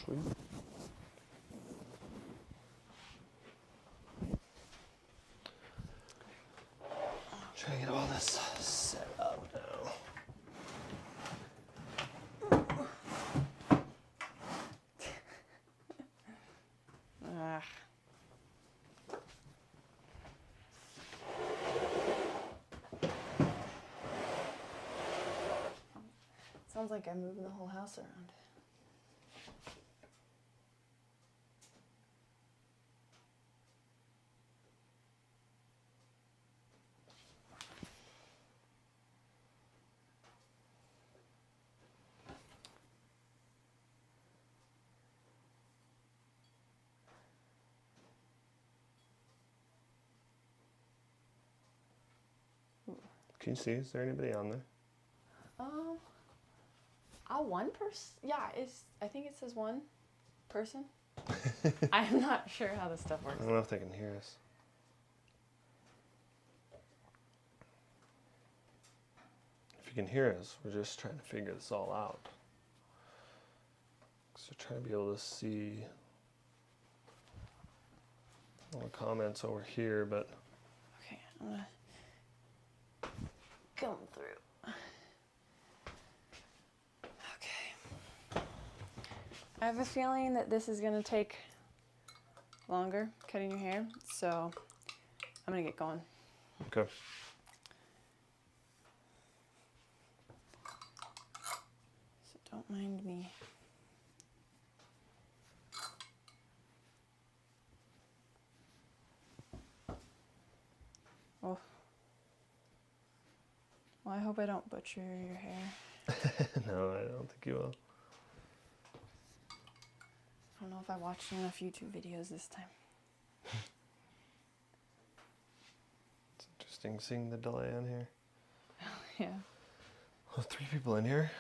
Sweet. Trying to get all this set up now. Sounds like I'm moving the whole house around. Can you see? Is there anybody on there? One person? Yeah, I think it says one person. I'm not sure how this stuff I works. don't know if they can hear us. If you can hear us, we're just trying to figure this all out. So we're trying to be able to see all the comments over here, but Okay, I'm gonna come through. Okay. I have a feeling that this is gonna take longer, cutting your hair, so I'm gonna get going. okay. So don't mind me. Oh. Well, I hope I don't butcher your hair. No, I don't think you will. I don't know if I watched enough YouTube videos this time. It's interesting seeing the delay on here. Yeah. Well, 3 people in here.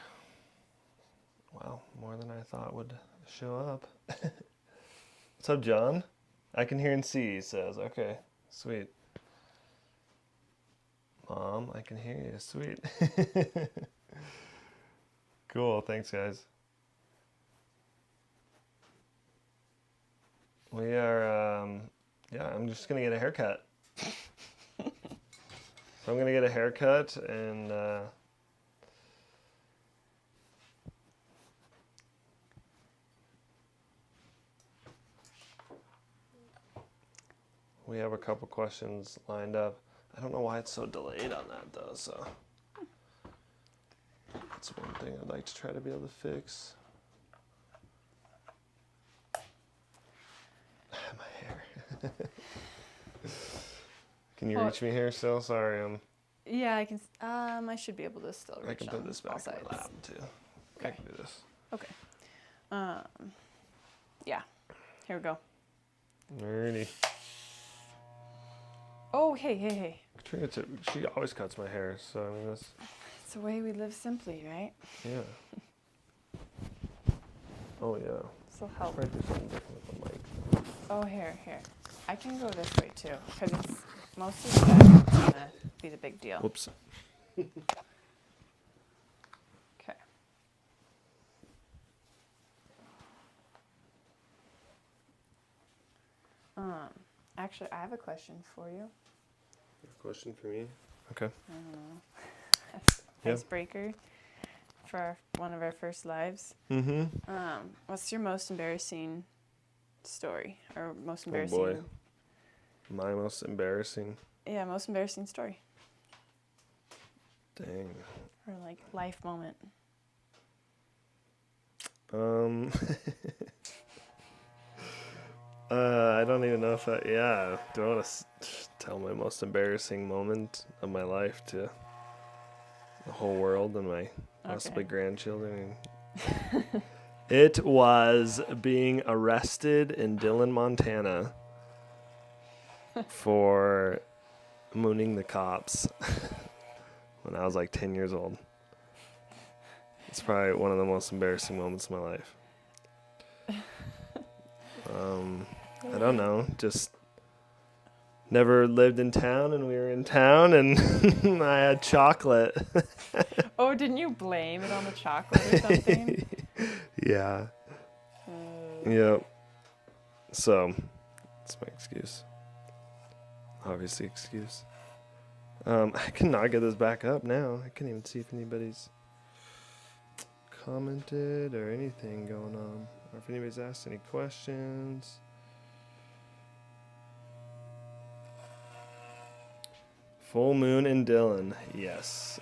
Wow, more than I thought would show up. What's up, John? I can hear and see, he says. Okay, sweet. Mom, I can hear you. Sweet. Cool, thanks, guys. We are, yeah, I'm just going to get a haircut. So I'm going to get a haircut and... we have a couple questions lined up. I don't know why it's so delayed on that though, so that's one thing I'd like to try to be able to fix. My hair. Can you reach me here still? Sorry, Yeah, I can. I should be able to still reach. I can put on this all back in sides. my lap too. I Okay. can do this. Okay. Yeah. Here we go. Alrighty. Oh, hey. Katrina, she always cuts my hair, so I mean that's It's the way we live simply, right? yeah. Oh yeah. So help. Try to do something different with the mic. Oh, here. I can go this way too, because it's most of the time it's gonna be the big deal. Whoops. Okay. Actually, I have a question for you. Question for me? Okay. Yeah. Icebreaker for one of our first lives. Mm-hmm. What's your most embarrassing story or most Oh embarrassing? boy. My most embarrassing. Yeah, most embarrassing story Dang. or like life moment. I don't even know if yeah. Do I want to tell my most embarrassing moment of my life to the whole world and my possibly grandchildren? It was being arrested in Dillon, Montana for mooning the cops when I was like 10 years old. It's probably one of the most embarrassing moments of my life. I don't know, just never lived in town and we were in town and I had chocolate. Oh, didn't you blame it on the chocolate or something? Yeah. Yep. So, that's my excuse. Obviously, excuse. I cannot get this back up now. I can't even see if anybody's commented or anything going on, or if anybody's asked any questions. Full moon in Dillon. Yes.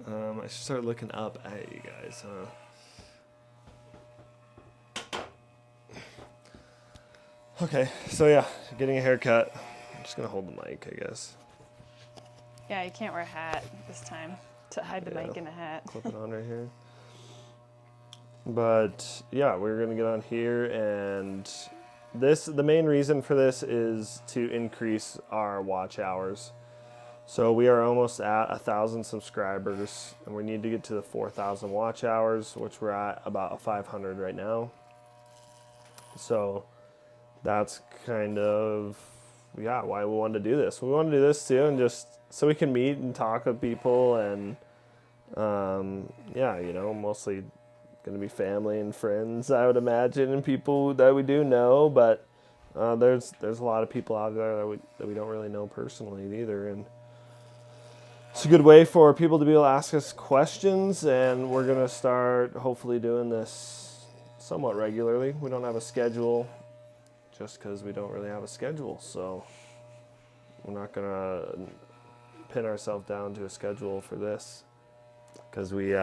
I should start looking up at you guys, huh? Okay, so yeah, getting a haircut. I'm just gonna hold the mic, I guess. Yeah, you can't wear a hat this time to hide the mic in a hat. Clip it on right here. But yeah, we're gonna get on here, and the main reason for this is to increase our watch hours. So we are almost at 1,000 subscribers, and we need to get to the 4,000 watch hours, which we're at about 500 right now. So that's kind of, yeah, why we wanted to do this. We want to do this too, and just so we can meet and talk with people, and yeah, you know, mostly going to be family and friends, I would imagine, and people that we do know, but there's a lot of people out there that we don't really know personally either, and it's a good way for people to be able to ask us questions, and we're going to start hopefully doing this somewhat regularly. We don't have a schedule just because we don't really have a schedule, so we're not going to pin ourselves down to a schedule for this because we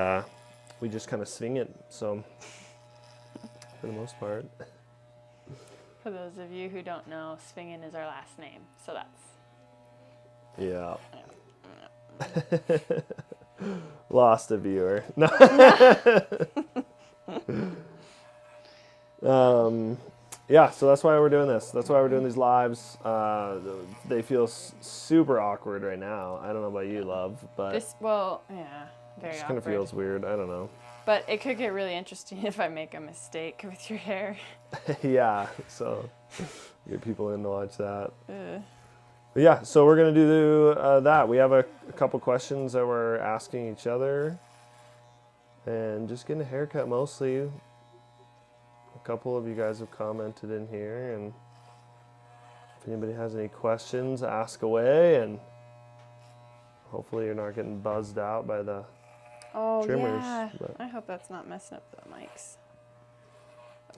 just kind of swing it, so for the most part. For those of you who don't know, Svingen is our last name, so that's... Yeah. Lost a viewer. Yeah, so that's why we're doing this. That's why we're doing these lives. They feel super awkward right now. I don't know about you, love, but yeah, very awkward. It just kind of feels weird. I don't know. But it could get really interesting if I make a mistake with your hair. Yeah, so get people in to watch that. Ugh. But yeah, so we're going to do that. We have a couple questions that we're asking each other. And just getting a haircut mostly. A couple of you guys have commented in here. And if anybody has any questions, ask away. And hopefully you're not getting buzzed out by the trimmers. Yeah. But I hope that's not messing up the mics.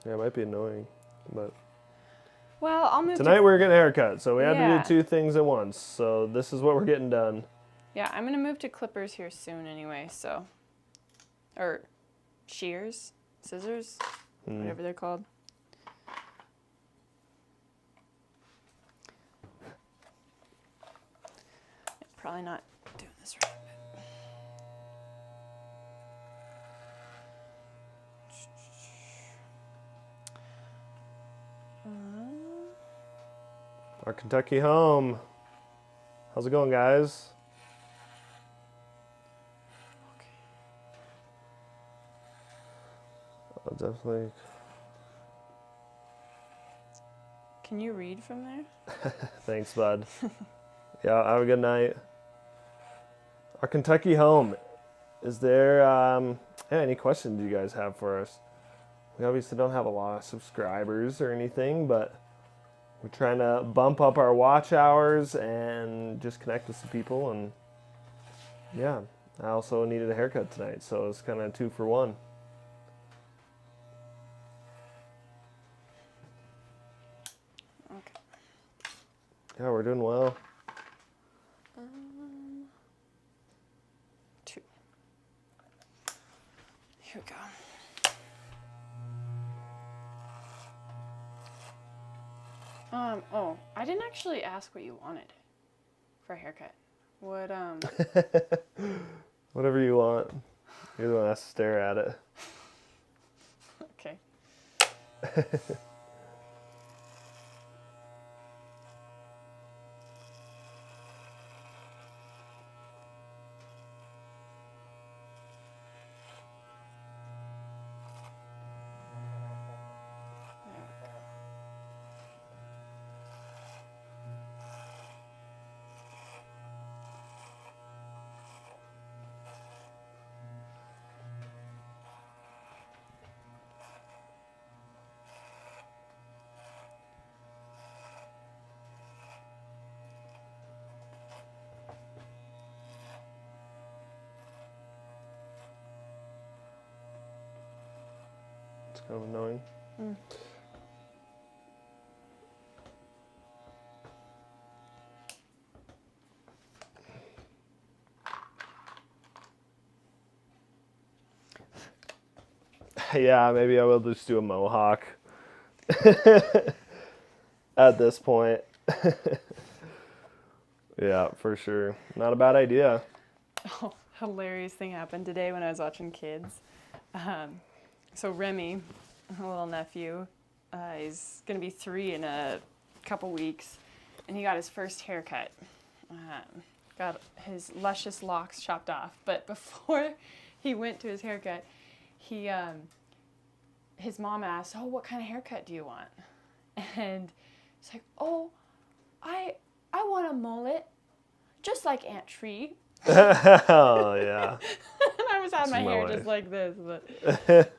yeah, it might be annoying. But Well, I'll move tonight we're getting a haircut, so we had Yeah. to do two things at once. So this is what we're getting done. Yeah, I'm going to move to clippers here soon anyway, so... Or shears? Scissors? Whatever they're called. Probably not doing this right. Our Kentucky home. How's it going, guys? I'll definitely. Can you read from there? Thanks, bud. Yeah, have a good night. Our Kentucky home. Is there any questions you guys have for us? We obviously don't have a lot of subscribers or anything, but we're trying to bump up our watch hours and just connect with some people. And yeah, I also needed a haircut tonight, so it's kind of 2 for 1. Okay. Yeah, we're doing well. 2. Here we go. Oh, I didn't actually ask what you wanted for a haircut. What, Whatever you want. You're the one that has to stare at it. Okay. kind of annoying. Yeah, maybe I will just do a mohawk at this point. Yeah, for sure. Not a bad idea. Oh, hilarious thing happened today when I was watching kids. So Remy, a little nephew, he's going to be 3 in a couple weeks, and he got his first haircut. Got his luscious locks chopped off, but before he went to his haircut, his mom asked, "Oh, what kind of haircut do you want?" And he's like, "Oh, I want a mullet, just like Aunt Tree." Oh, yeah. And I was having my hair life. just like this, but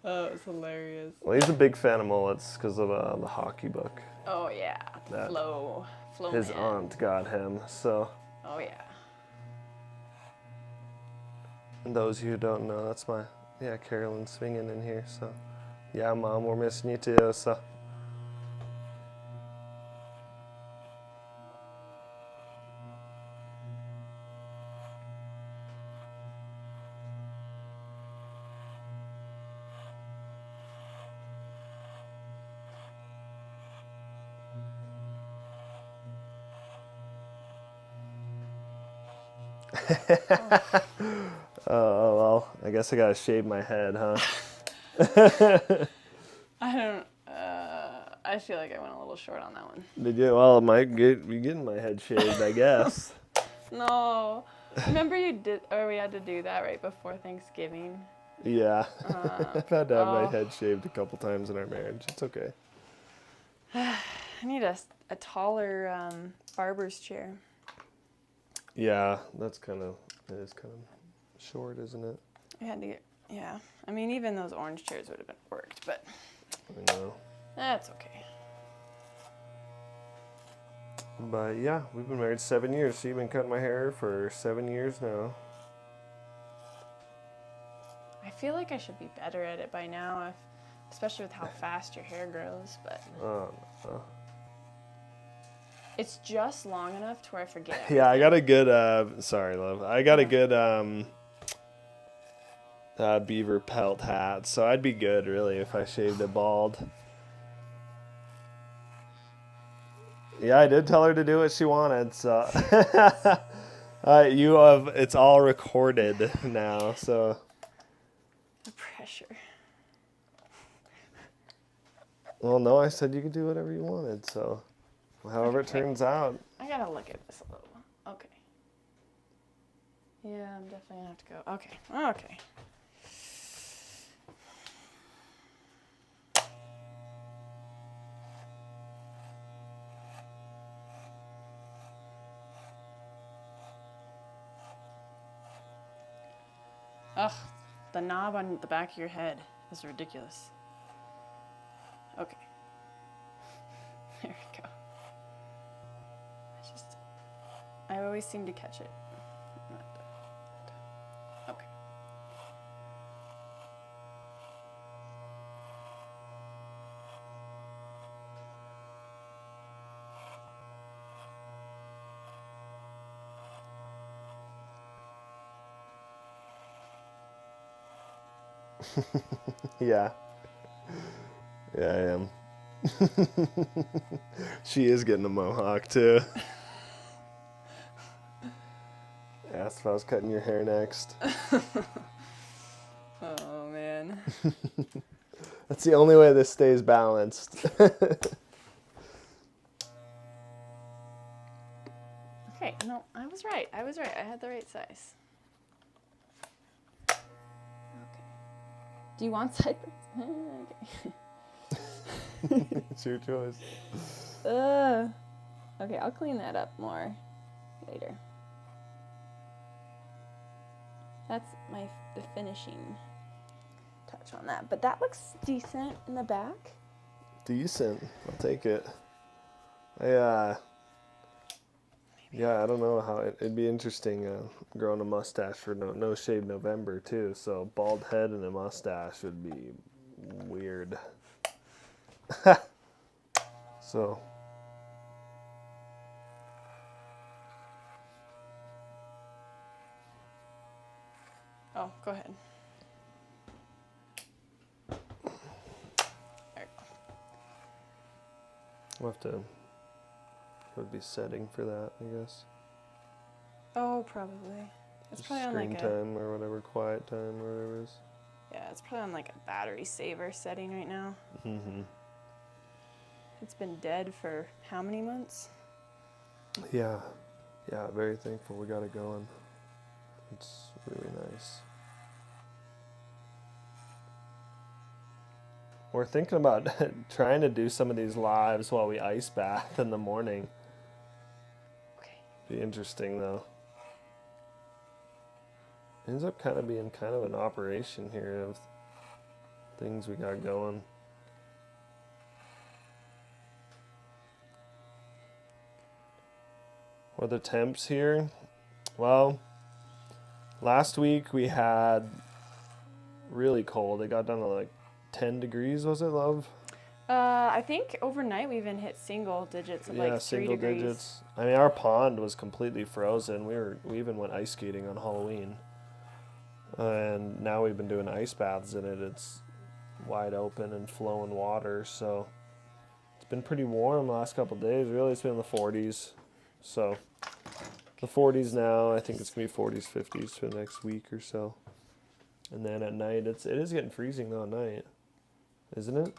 oh, it was hilarious. Well, he's a big fan of mullets because of the hockey book. Oh yeah, That- Flo His man. aunt got him, so. Oh yeah. And those of you who don't know, that's Carolyn swinging in here, so. Yeah, Mom, we're missing you too, so. Oh, well, I guess I gotta shave my head, huh? I don't. I feel like I went a little short on that one. Did you? Well, it might be getting my head shaved, I guess. No. Remember you did, or we had to do that right before Thanksgiving. Yeah. I've had to have my oh. head shaved a couple times in our marriage. It's okay. I need a taller barber's chair. Yeah, it is kind of short, isn't it? I had to get. Yeah. I mean, even those orange chairs would have been worked, but I know. that's okay. But yeah, we've been married 7 years, so you've been cutting my hair for 7 years now. I feel like I should be better at it by now, especially with how fast your hair grows, but Oh, no. it's just long enough to where I forget. Yeah, I got a good, sorry, love. I got a good beaver pelt hat, so I'd be good, really, if I shaved it bald. Yeah, I did tell her to do what she wanted, so. It's all recorded now, so. The pressure. Well, no, I said you could do whatever you wanted, so. However it turns out. I gotta look at this a little. Okay. Yeah, I'm definitely gonna have to go. Okay. Okay. Ugh, the knob on the back of your head is ridiculous. Okay. There we go. I always seem to catch it. Okay. Yeah. Yeah, I am. She is getting a mohawk, too. Asked if I was cutting your hair next. Oh, man. That's the only way this stays balanced. Okay, no, I was right. I had the right size. Okay. Do you want sideburns? Okay. It's your choice. Okay, I'll clean that up more later. That's the finishing touch on that. But that looks decent in the back. Decent. I'll take it. Yeah, I don't know how it'd be interesting growing a mustache for no shave November too. So bald head and a mustache would be weird. So, Oh, go ahead. There you we'll have to, would be setting for that, I guess. go. Oh, probably. It's Just probably on screen like time or whatever, quiet time or whatever it is. yeah, it's probably on like a battery saver setting right now. Mm-hmm. It's been dead for how many months? Yeah. Yeah, very thankful we got it going. It's really nice. We're thinking about trying to do some of these lives while we ice bath in the morning. Okay. Be interesting though. Ends up kind of being kind of an operation here of things we got going. What are the temps here? Well, last week we had really cold. It got down to like 10 degrees, was it, love? I think overnight we even hit single digits of Yeah, like 3 single degrees. digits. I mean, our pond was completely frozen. We even went ice skating on Halloween. And now we've been doing ice baths in it. It's wide open and flowing water, so it's been pretty warm the last couple of days. Really, it's been in the 40s. So the 40s now. I think it's gonna be 40s, 50s for the next week or so. And then at night, it is getting freezing though at night, isn't it?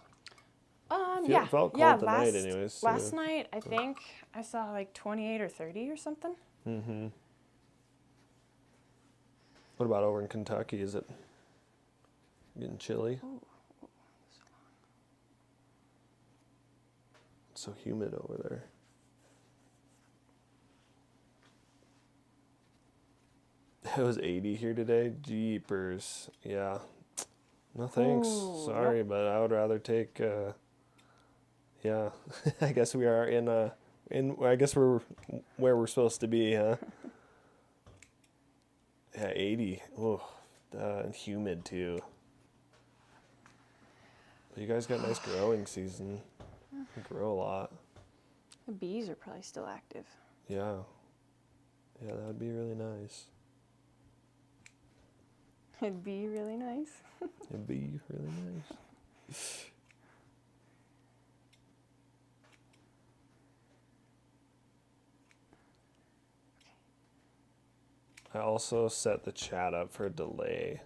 Yeah. It felt cold yeah, tonight, anyways. last night I think I saw like 28 or 30 or something. Mm-hmm. What about over in Kentucky? Is it getting chilly? Ooh. It's so humid over there. It was 80 here today. Jeepers. Yeah. No thanks. Ooh, Sorry, but I would rather take yeah. I guess we are I guess we're where we're supposed to be, huh? Yeah, 80. Oh, and humid too. But you guys got nice growing season. You grow a lot. The bees are probably still active. Yeah. Yeah, that would be really nice. It'd be really nice. It'd be really nice. I also set the chat up for a delay.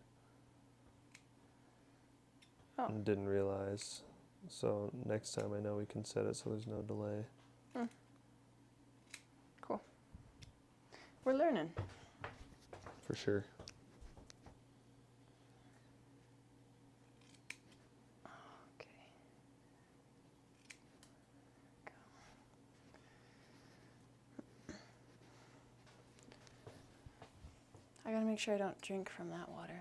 Oh. And didn't realize. So next time I know we can set it so there's no delay. Cool. We're learning. For sure. Okay. I gotta make sure I don't drink from that water.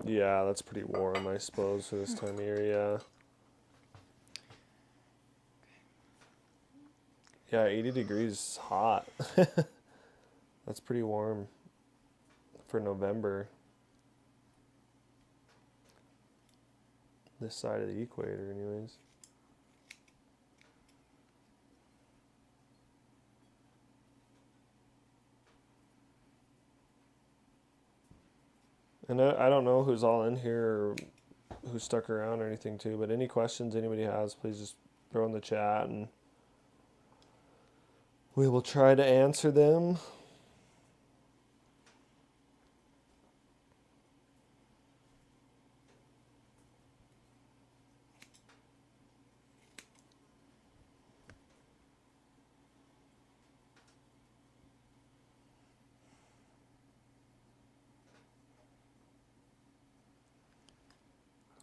Yeah, that's pretty warm, I suppose, for this time of year, yeah. Yeah, 80 degrees is hot. That's pretty warm for November. This side of the equator, anyways. And I don't know who's all in here or who stuck around or anything too, but any questions anybody has, please just throw in the chat and we will try to answer them.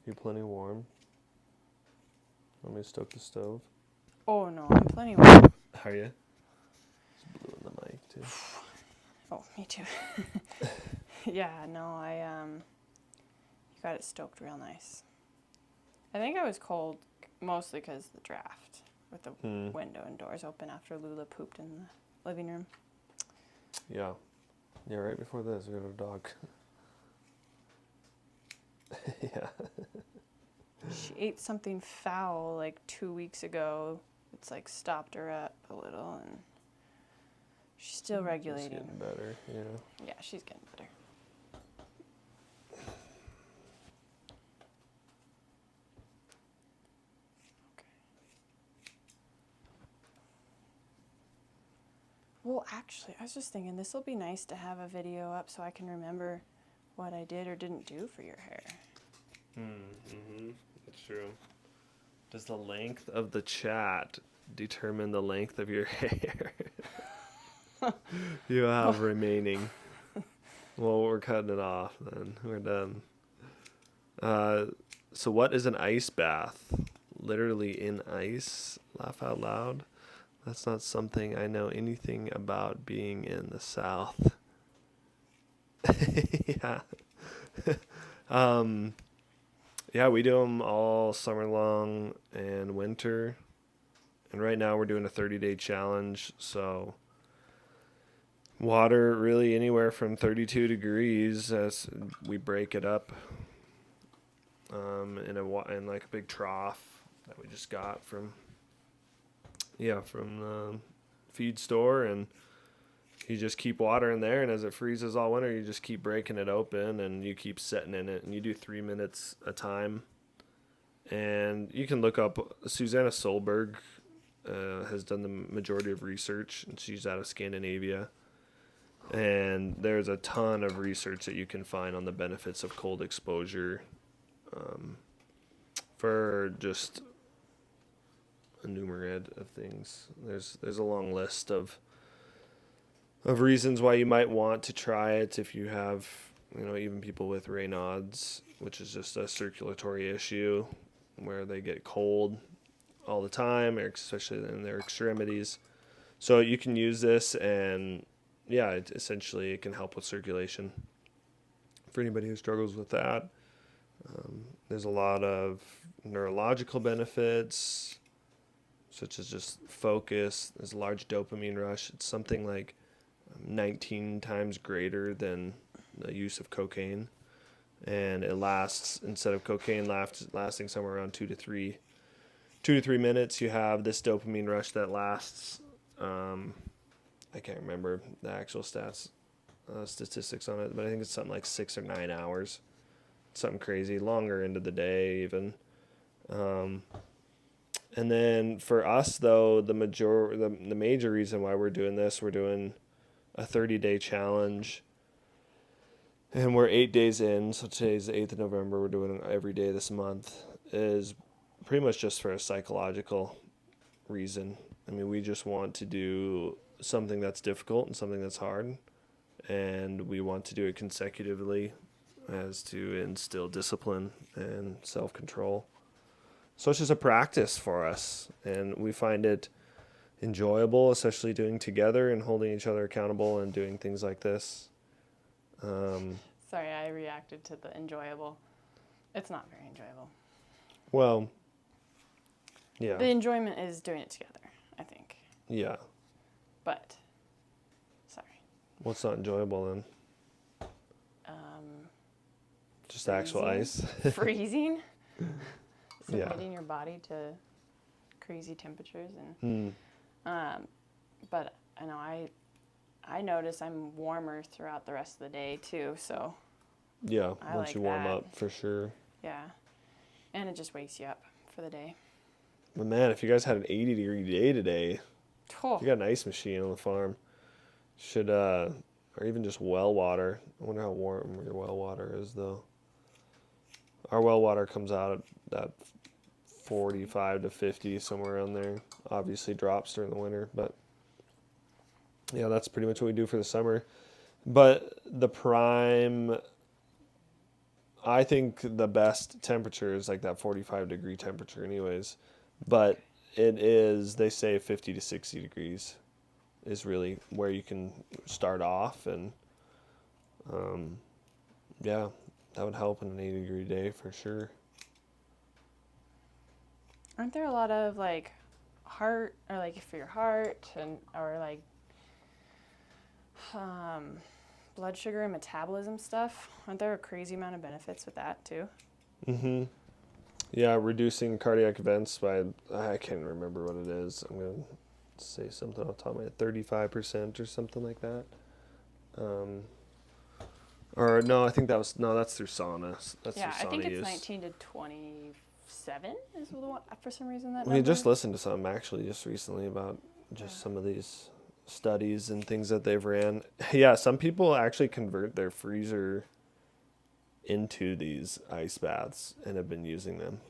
You plenty warm? Want me to stoke the stove? Oh no, I'm plenty warm. Are you? Just blew in the mic too. Oh, me too. Yeah, no, you got it stoked real nice. I think I was cold mostly because the draft with the window and doors open after Lula pooped in the living room. Yeah. Yeah, right before this, we had a dog. Yeah. She ate something foul like 2 weeks ago. It's like stopped her up a little, and she's still It's regulating. getting better, yeah. Yeah, she's getting better. Well, actually, I was just thinking this will be nice to have a video up so I can remember what I did or didn't do for your hair. Mm-hmm. That's true. Does the length of the chat determine the length of your hair you have remaining? Well, we're cutting it off then. We're done. So what is an ice bath? Literally in ice? Laugh out loud. That's not something I know anything about being in the South. Yeah. Yeah, we do them all summer long and winter. And right now we're doing a 30-day challenge. So water really anywhere from 32 degrees as we break it up in like a big trough that we just got from the feed store, and you just keep water in there, and as it freezes all winter you just keep breaking it open and you keep setting in it, and you do 3 minutes a time. And you can look up Susanna Solberg has done the majority of research, and she's out of Scandinavia, and there's a ton of research that you can find on the benefits of cold exposure for just a numerate of things. There's a long list of reasons why you might want to try it if you have, even people with Raynaud's, which is just a circulatory issue where they get cold all the time, especially in their extremities. So you can use this, and yeah, essentially it can help with circulation for anybody who struggles with that. There's a lot of neurological benefits, such as just focus. There's a large dopamine rush. It's something like 19 times greater than the use of cocaine. And it lasts, instead of cocaine lasting somewhere around 2 to 3 minutes, you have this dopamine rush that lasts, I can't remember the actual statistics on it, but I think it's something like 6 or 9 hours. Something crazy, longer into the day even. And then for us though, the major reason why we're doing this, we're doing a 30-day challenge, and we're 8 days in. So today's the 8th of November. We're doing it every day this month, is pretty much just for a psychological reason. I mean, we just want to do something that's difficult and something that's hard, and we want to do it consecutively as to instill discipline and self-control. So it's just a practice for us, and we find it enjoyable, especially doing together and holding each other accountable and doing things like this. Sorry, I reacted to the enjoyable. It's not very enjoyable. Well, yeah. The enjoyment is doing it together, I think. Yeah. But, sorry. What's not enjoyable then? Just actual ice. Freezing. Yeah. Submitting your body to crazy temperatures, and but I know I notice I'm warmer throughout the rest of the day too. So yeah, I once like you warm that. up, for sure. Yeah, and it just wakes you up for the day. But man, if you guys had an 80-degree day today, Oh. you got an ice machine on the farm. Should or even just well water. I wonder how warm your well water is though. Our well water comes out at 45 to 50, somewhere around there. Obviously drops during the winter, but yeah, that's pretty much what we do for the summer. But the prime, I think the best temperature is like that 45-degree temperature anyways. But it is, they say 50 to 60 degrees is really where you can start off. And yeah, that would help in an 80-degree day for sure. Aren't there a lot of like heart, or like for your heart, and or like blood sugar and metabolism stuff? Aren't there a crazy amount of benefits with that too? Yeah, reducing cardiac events by, I can't remember what it is. I'm going to say something off the top of my head, 35% or something like that. Or no, I think that's through sauna. That's Yeah, through I sauna think it's use. 19 to 27 is the one, for some reason that We number. just listened to some actually just recently about just some of these studies and things that they've ran. Yeah, some people actually convert their freezer into these ice baths and have been using them.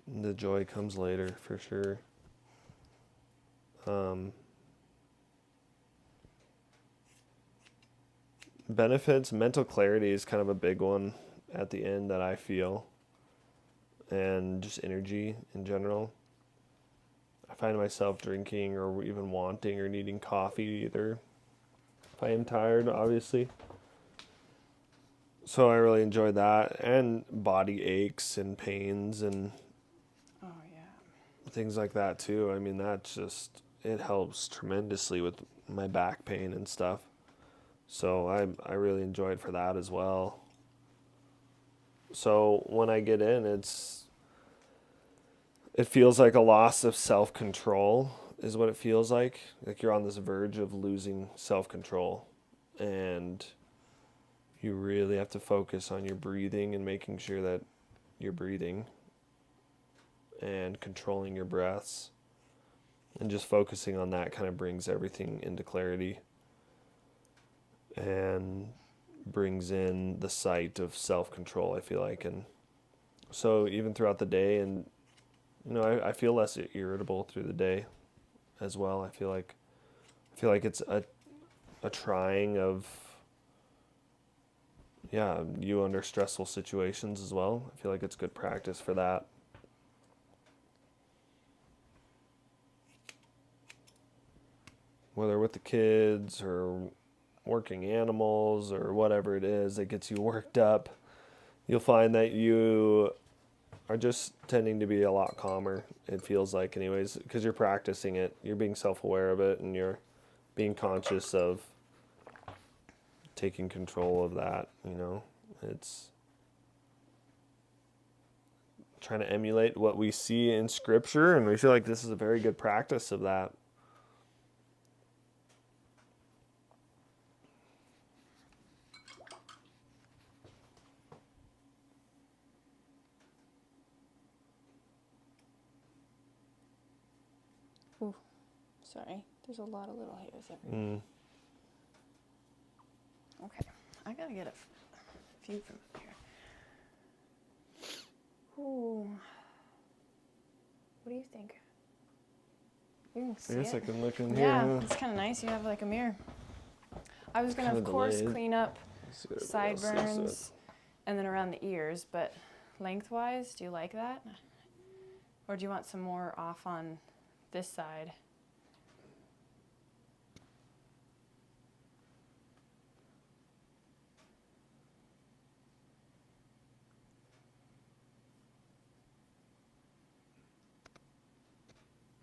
The joy comes later for sure. Benefits, mental clarity is kind of a big one at the end that I feel, and just energy in general. I find myself drinking or even wanting or needing coffee either if I am tired, obviously. So I really enjoy that, and body aches and pains and Oh, yeah. things like that too. I mean, that's just, it helps tremendously with my back pain and stuff. So I really enjoy it for that as well. So when I get in, it feels like a loss of self-control is what it feels like. Like you're on this verge of losing self-control, and you really have to focus on your breathing and making sure that you're breathing and controlling your breaths, and just focusing on that kind of brings everything into clarity and brings in the sight of self-control, I feel like. And so even throughout the day, and I feel less irritable through the day as well. I feel like it's a trying of, yeah, you under stressful situations as well. I feel like it's good practice for that. Whether with the kids or working animals or whatever it is that gets you worked up, you'll find that you are just tending to be a lot calmer, it feels like, anyways, because you're practicing it. You're being self-aware of it, and you're being conscious of taking control of that. It's trying to emulate what we see in scripture, and we feel like this is a very good practice of that. Ooh, sorry. There's a lot of little hairs everywhere. Okay, I gotta get a few from up here. Ooh. What do you think? You can see I guess it. I can look in here. Yeah, it's kind of nice. You have like a mirror. I was gonna, of course, delayed. clean up See what everybody else thinks of it. sideburns and then around the ears, but lengthwise, do you like that? Or do you want some more off on this side?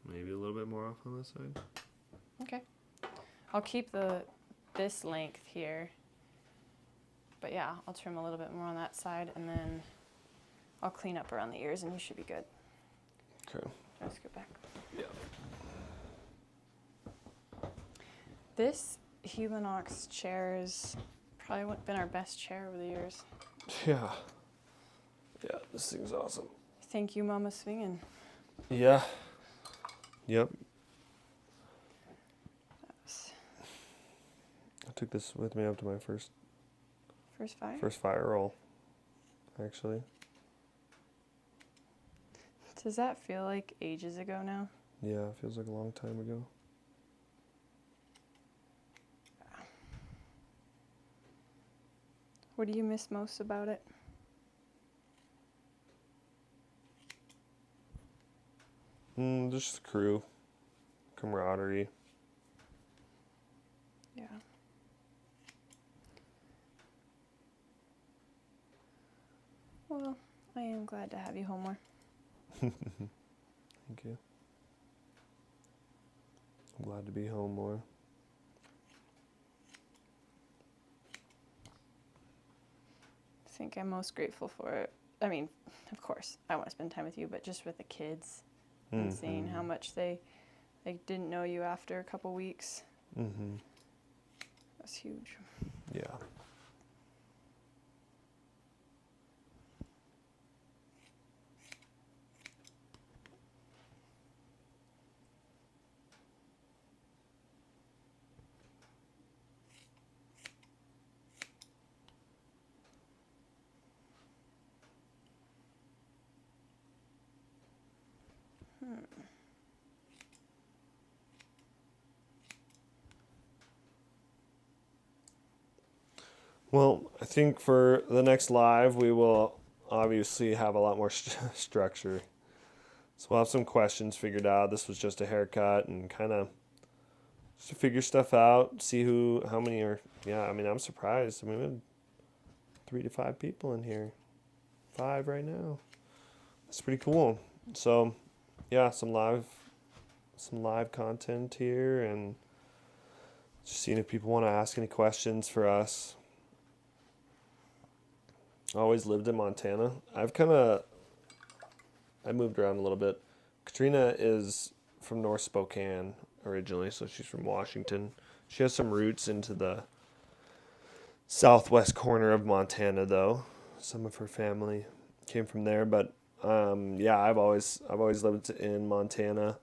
Maybe a little bit more off on this side. Okay. I'll keep this length here. But yeah, I'll trim a little bit more on that side, and then I'll clean up around the ears, and you should be good. Okay. Let's go back. Yeah. This Helinox chair has probably been our best chair over the years. Yeah. Yeah, this thing's awesome. Thank you, Mama Swingin'. Yeah. Yep. I took this with me up to my first First fire? fire roll, actually. Does that feel like ages ago now? Yeah, it feels like a long time ago. What do you miss most about it? Just the crew, camaraderie. Yeah. Well, I am glad to have you home more. Thank you. I'm glad to be home more. I think I'm most grateful for, I mean, of course, I want to spend time with you, but just with the kids and seeing how much they didn't know you after a couple weeks. That's huge. Yeah. Well, I think for the next live, we will obviously have a lot more structure. So we'll have some questions figured out. This was just a haircut and kind of just to figure stuff out, see how many are. Yeah, I mean, I'm surprised. I mean, we have 3 to 5 people in here. 5 right now. That's pretty cool. So, yeah, some live content here, and just seeing if people want to ask any questions for us. I always lived in Montana. I moved around a little bit. Katrina is from North Spokane originally, so she's from Washington. She has some roots into the southwest corner of Montana, though. Some of her family came from there, but yeah, I've always lived in Montana.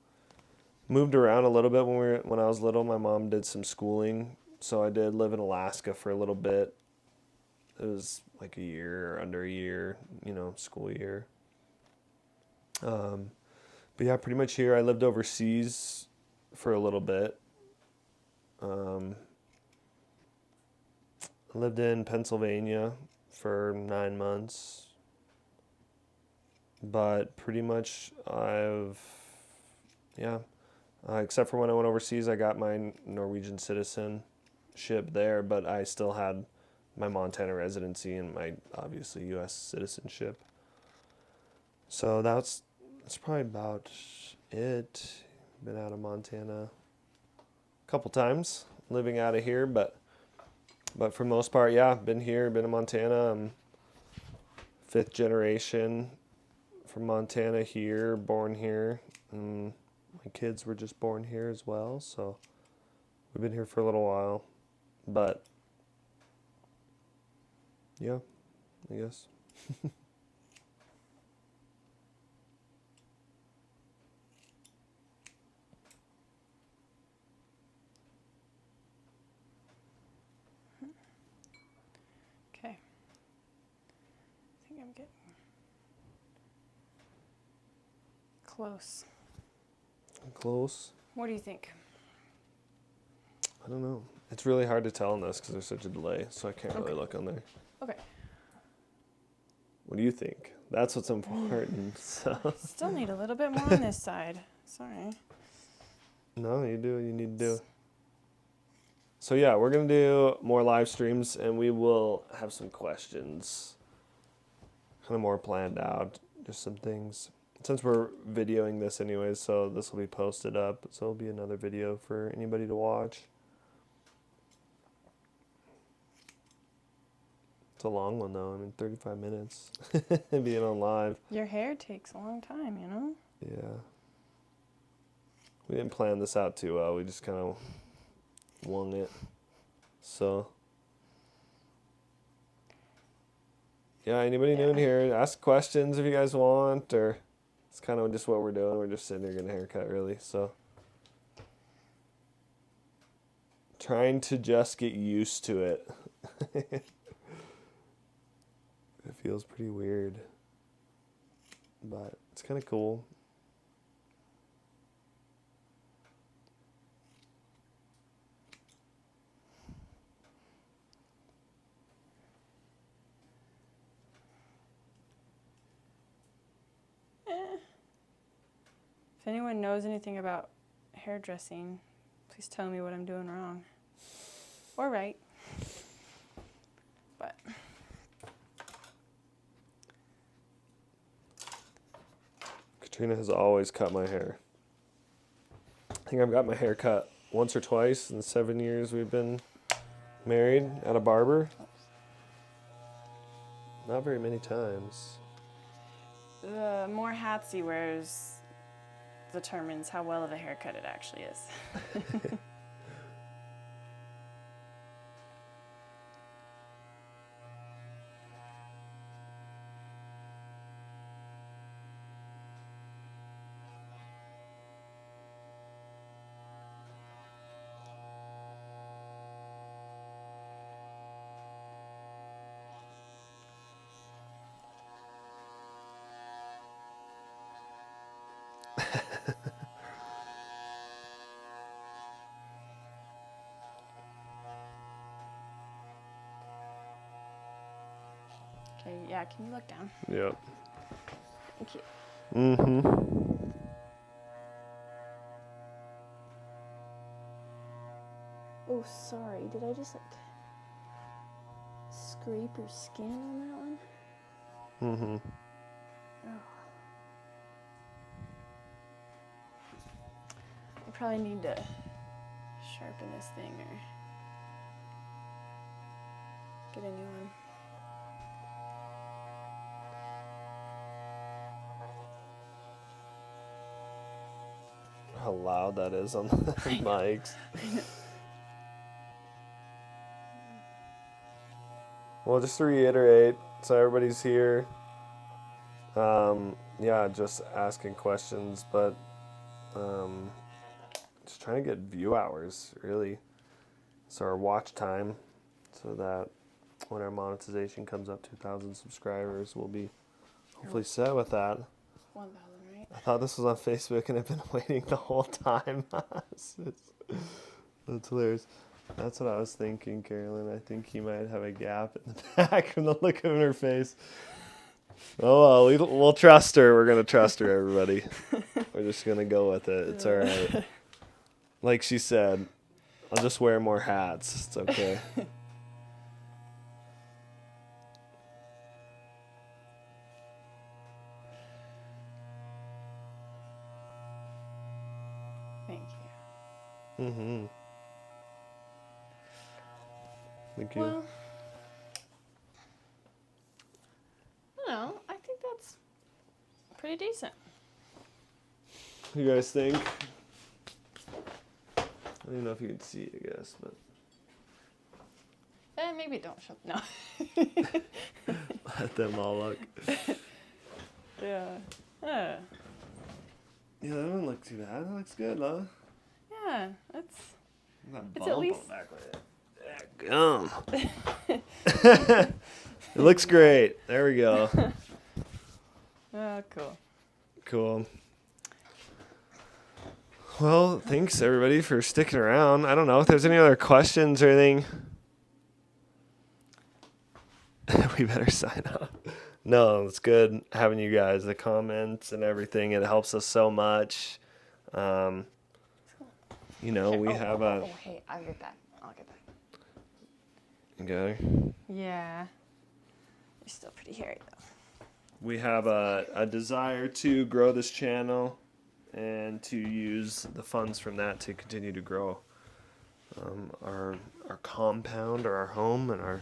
Moved around a little bit when I was little. My mom did some schooling, so I did live in Alaska for a little bit. It was like a year or under a year, school year. But yeah, pretty much here. I lived overseas for a little bit. I lived in Pennsylvania for 9 months. But pretty much except for when I went overseas, I got my Norwegian citizenship there, but I still had my Montana residency and my, obviously, U.S. citizenship. So that's probably about it. Been out of Montana a couple times, living out of here, but for the most part, yeah, been here, been in Montana. I'm 5th generation from Montana here, born here. And my kids were just born here as well, so we've been here for a little while. But yeah, I guess. Okay. I think I'm getting close. Close. What do you think? I don't know. It's really hard to tell on this because there's such a delay, so I can't really look on there. Okay. What do you think? That's what's important. So. Still need a little bit more on this side. Sorry. No, you do what you need to do. So yeah, we're going to do more live streams, and we will have some questions kind of more planned out, just some things. Since we're videoing this anyways, so this will be posted up, so it'll be another video for anybody to watch. It's a long one though, 35 minutes being on live. Your hair takes a long time, you know? Yeah. We didn't plan this out too well, we just kind of wung it. So, yeah, anybody new in here, ask questions if you guys want, or it's kind of just what we're doing. We're just sitting here getting a haircut, really. So, trying to just get used to it. It feels pretty weird, but it's kind of cool. If anyone knows anything about hairdressing, please tell me what I'm doing wrong. Or right. But Katrina has always cut my hair. I think I've got my hair cut once or twice in the 7 years we've been married at a barber. Not very many times. The more hats he wears determines how well of a haircut it actually is. Okay, yeah, can you look down? Yep. Thank you. Mm-hmm. Oh, sorry. Did I just scrape your skin on that one? Mm-hmm. Oh. I probably need to sharpen this thing or get a new one. How loud that is on the mics. Well, just to reiterate, so everybody's here. Yeah, just asking questions, but just trying to get view hours, really. So our watch time, so that when our monetization comes up 2,000 subscribers, we'll be hopefully set with that. 1,000, right? I thought this was on Facebook and I've been waiting the whole time. That's hilarious. That's what I was thinking, Carolyn. I think he might have a gap in the back from the look of her face. Oh, well, we'll trust her. We're going to trust her, everybody. We're just going to go with it. It's all right. Like she said, I'll just wear more hats. It's okay. Thank you. Mm-hmm. Thank you. Well, I don't know. I think that's pretty decent. You guys think? I don't even know if you can see, I guess, but Maybe don't show. No. let them all look. Yeah. Yeah, that doesn't look too bad. That looks good, huh? Yeah, that's. That It's at least- back like that. Gum. It looks great. There we go. Oh, cool. Cool. Well, thanks everybody for sticking around. I don't know if there's any other questions or anything. We better sign off. No, it's good having you guys, the comments and everything. It helps us so much. You know, we have a. Oh, hey, I'll get back. Okay. Yeah. You're still pretty hairy though. We have a desire to grow this channel and to use the funds from that to continue to grow our compound or our home and our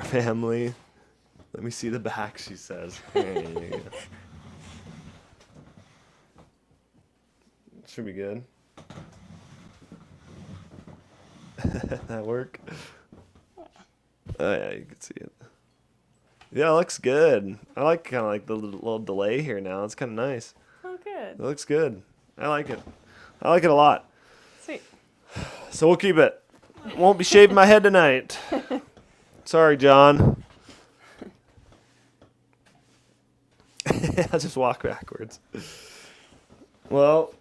family. Let me see the back, she says. There you go. Should be good. That work? Oh yeah, you can see it. Yeah, it looks good. I like kind of like the little delay here now. It's kind of nice. Oh, good. It looks good. I like it. I like it a lot. Sweet. So we'll keep it. Won't be shaving my head tonight. Sorry, John. I'll just walk backwards. Well,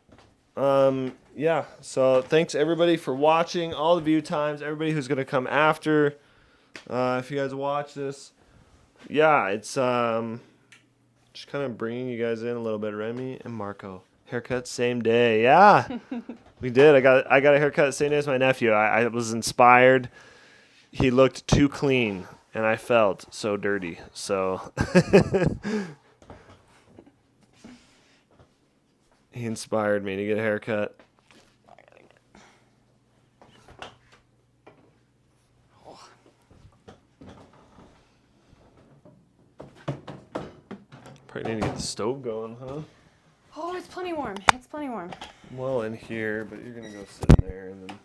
yeah. So thanks everybody for watching. All the view times. Everybody who's gonna come after. If you guys watch this, yeah, it's just kind of bringing you guys in a little bit. Remy and Marco haircut same day. Yeah, we did. I got a haircut the same day as my nephew. I was inspired. He looked too clean, and I felt so dirty. So he inspired me to get a haircut. Probably need to get the stove going, huh? Oh, it's plenty warm. It's plenty warm. Well, in here, but you're gonna go sit in there and then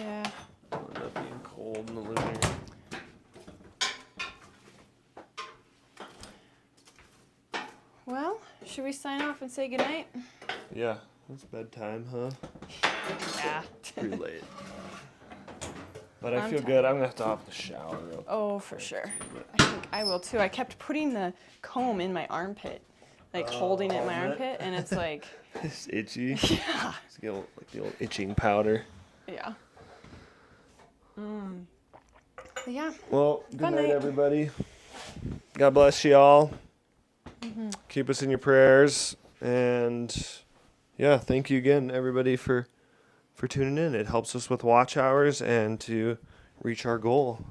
Yeah. it'll end up being cold in the living room. Well, should we sign off and say goodnight? Yeah, it's bedtime, huh? Yeah. Pretty late. But I I'm feel tired. good. I'm gonna have to hop the shower real quick. Oh, for sure. I think I will too. I kept putting the comb in my armpit, like holding it in my armpit, and it's like, It's itchy. yeah, It's like the old itching powder. yeah. But yeah. Well, good Fun night, night. everybody. God bless you all. Keep us in your prayers. And yeah, thank you again, everybody, for tuning in. It helps us with watch hours and to reach our goal